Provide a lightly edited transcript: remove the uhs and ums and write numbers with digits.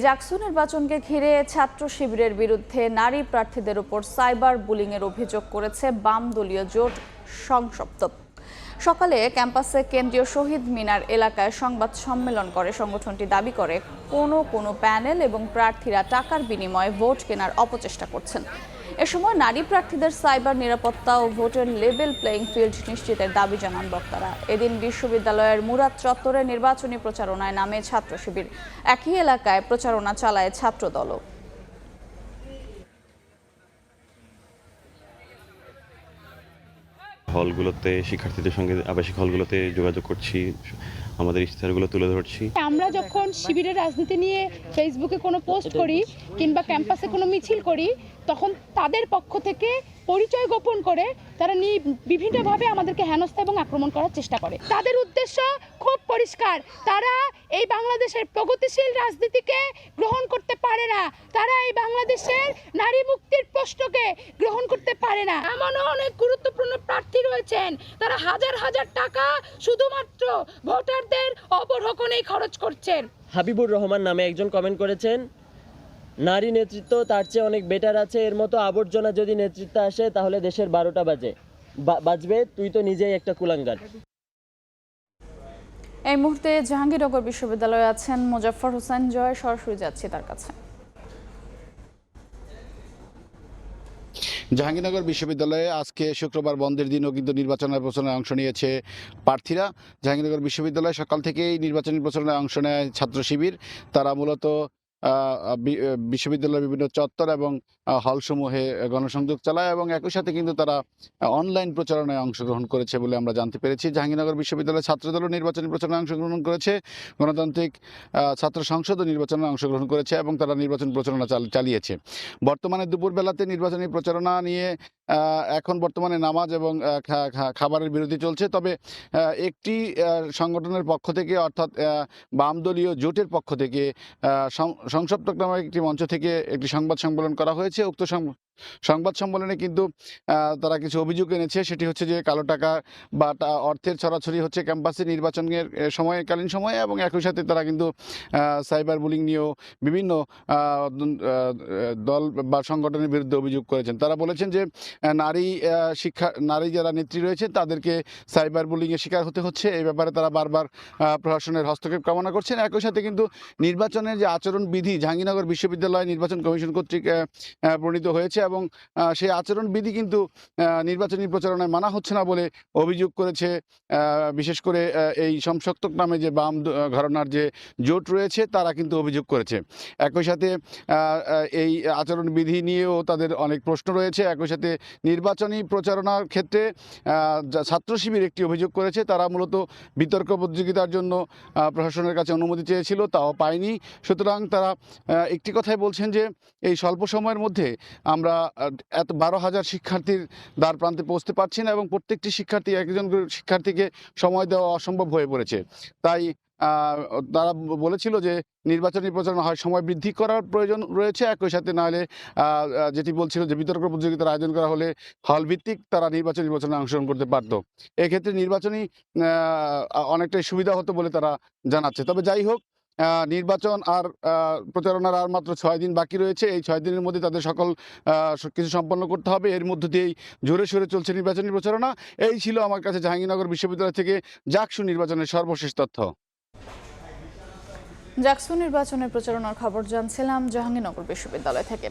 জাকসু নির্বাচনকে ঘিরে ছাত্র শিবিরের বিরুদ্ধে নারী প্রার্থীদের উপর সাইবার বুলিংয়ের অভিযোগ করেছে বাম দলীয় জোট সংসপ্ত। সকালে ক্যাম্পাসে কেন্দ্রীয় শহীদ মিনার এলাকায় সংবাদ সম্মেলন করে সংগঠনটি দাবি করে কোনো প্যানেল এবং প্রার্থীরা টাকার বিনিময়ে ভোট কেনার অপচেষ্টা করছেন। এ সময় নারী প্রার্থীদের সাইবার নিরাপত্তা ও ভোটের লেভেল প্লেইং ফিল্ড নিশ্চিতের দাবি জানান বক্তারা। এদিন বিশ্ববিদ্যালয়ের মুরাদ চত্বরে নির্বাচনী প্রচারণায় নামে ছাত্র শিবির। একই এলাকায় প্রচারণা চালায় ছাত্রদলও। হলগুলোতে শিক্ষার্থীদের সঙ্গে আবাসিক হলগুলোতে যোগাযোগ করছি, আমাদের ইশতেহারগুলো তুলে ধরছি। আমরা যখন শিবিরের রাজনীতি নিয়ে ফেসবুকে কোনো পোস্ট করি কিংবা ক্যাম্পাসে কোনো মিছিল করি, তখন তাদের পক্ষ থেকে পরিচয় গোপন করে তারা বিভিন্নভাবে আমাদেরকে হেনস্থা এবং আক্রমণ করার চেষ্টা করে। তাদের উদ্দেশ্য খুব পরিষ্কার, তারা এই বাংলাদেশের প্রগতিশীল রাজনীতিকে গ্রহণ করতে পারে না, তারা এই বাংলাদেশের নারী মুক্তির প্রশ্নকে গ্রহণ করতে পারে না। এমনও অনেক গুরুত্বপূর্ণ প্রার্থী রয়েছেন, তারা হাজার হাজার টাকা শুধুমাত্র ভোটারদের অবরোহণেই খরচ করছেন। হাবিবুর রহমান নামে একজন কমেন্ট করেছেন, নারী নেতৃত্ব তার চেয়ে অনেক বেটার আছে, এর মতো আবর্জনা যদি নেতৃত্ব আসে তাহলে দেশের 12টা বাজবে, তুই তো নিজেই একটা কুলাঙ্গার। এই মুহূর্তে জাহাঙ্গীরনগর বিশ্ববিদ্যালয়ে আছেন মোজাফফর হোসেন জয়, সরাসরি যাচ্ছি তার কাছে। জাহাঙ্গীরনগর বিশ্ববিদ্যালয়ে আজকে শুক্রবার বন্ধের দিনও কিন্তু নির্বাচনের প্রচারণায় অংশ নিয়েছে প্রার্থীরা। জাহাঙ্গীরনগর বিশ্ববিদ্যালয়ে সকাল থেকেই নির্বাচনী প্রচারণায় অংশ নেয় ছাত্র শিবির। তারা মূলত বিশ্ববিদ্যালয়ের বিভিন্ন চত্বর এবং হলসমূহে গণসংযোগ চালায় এবং একই সাথে কিন্তু তারা অনলাইন প্রচারণায় অংশগ্রহণ করেছে বলে আমরা জানতে পেরেছি। জাহাঙ্গীরনগর বিশ্ববিদ্যালয়ের ছাত্রদলও নির্বাচনী প্রচারণায় অংশগ্রহণ করেছে, গণতান্ত্রিক ছাত্র সংসদও নির্বাচনে অংশগ্রহণ করেছে এবং তারা নির্বাচনী প্রচারণা চালিয়েছে। বর্তমানে দুপুরবেলাতে নির্বাচনী প্রচারণা নিয়ে এখন বর্তমানে নামাজ এবং খাবারের বিরতি চলছে। তবে একটি সংগঠনের পক্ষ থেকে, অর্থাৎ বাম দলীয় জোটের পক্ষ থেকে সংসপ্তক নামে একটি মঞ্চ থেকে একটি সংবাদ সম্মেলন করা হয়েছে। উক্ত সংবাদ সম্মেলনে কিন্তু তারা কিছু অভিযোগ এনেছে। সেটি হচ্ছে যে কালো টাকা বা অর্থের ছড়াছড়ি হচ্ছে ক্যাম্পাসে নির্বাচনের সময়কালীন সময়ে, এবং একই সাথে তারা কিন্তু সাইবার বুলিং নিয়েও বিভিন্ন দল বা সংগঠনের বিরুদ্ধে অভিযোগ করেছেন। তারা বলেছেন যে নারী যারা নেত্রী রয়েছে তাদেরকে সাইবার বুলিংয়ের শিকার হতে হচ্ছে। এই ব্যাপারে তারা বারবার প্রশাসনের হস্তক্ষেপ কামনা করছেন। একই সাথে কিন্তু নির্বাচনের যে আচরণবিধি জাহাঙ্গীরনগর বিশ্ববিদ্যালয় নির্বাচন কমিশন কর্তৃক প্রণীত হয়েছে এবং সেই আচরণবিধি কিন্তু নির্বাচনী প্রচারণায় মানা হচ্ছে না বলে অভিযোগ করেছে বিশেষ করে এই সংসপ্তক নামে যে বাম ঘরানার যে জোট রয়েছে তারা কিন্তু অভিযোগ করেছে। একই সাথে এই আচরণবিধি নিয়েও তাদের অনেক প্রশ্ন রয়েছে। একই সাথে নির্বাচনী প্রচারণার ক্ষেত্রে ছাত্র শিবির একটি অভিযোগ করেছে, তারা মূলত বিতর্ক প্রতিযোগিতার জন্য প্রশাসনের কাছে অনুমতি চেয়েছিল, তাও পায়নি। সুতরাং তারা একটি কথাই বলছেন যে এই স্বল্প সময়ের মধ্যে আমরা 12,000 শিক্ষার্থীর দ্বার প্রান্তে পৌঁছতে পারছি না এবং প্রত্যেকটি একজন শিক্ষার্থীকে সময় দেওয়া অসম্ভব হয়ে পড়েছে। তাই তারা বলেছিল যে নির্বাচনী প্রচারণা হয় সময় বৃদ্ধি করার প্রয়োজন রয়েছে। একই সাথে নাহলে যেটি বলছিল যে বিতর্ক প্রতিযোগিতার আয়োজন করা হলে হল ভিত্তিক তারা নির্বাচনী প্রচারণায় অংশগ্রহণ করতে পারত। এক্ষেত্রে নির্বাচনী অনেকটাই সুবিধা হতো বলে তারা জানাচ্ছে। তবে যাই হোক, নির্বাচন আর প্রচারণার আর মাত্র 6 দিন বাকি রয়েছে। এই 6 দিনের মধ্যে তাদের সকল কিছু সম্পন্ন করতে হবে। এর মধ্য দিয়েই জোরে সোরে চলছে নির্বাচনী প্রচারণা। এই ছিল আমার কাছে জাহাঙ্গীরনগর বিশ্ববিদ্যালয় থেকে জাকসু নির্বাচনের সর্বশেষ তথ্য। জাকসু নির্বাচনের প্রচারণার খবর জানছিলাম জাহাঙ্গীরনগর বিশ্ববিদ্যালয় থেকে।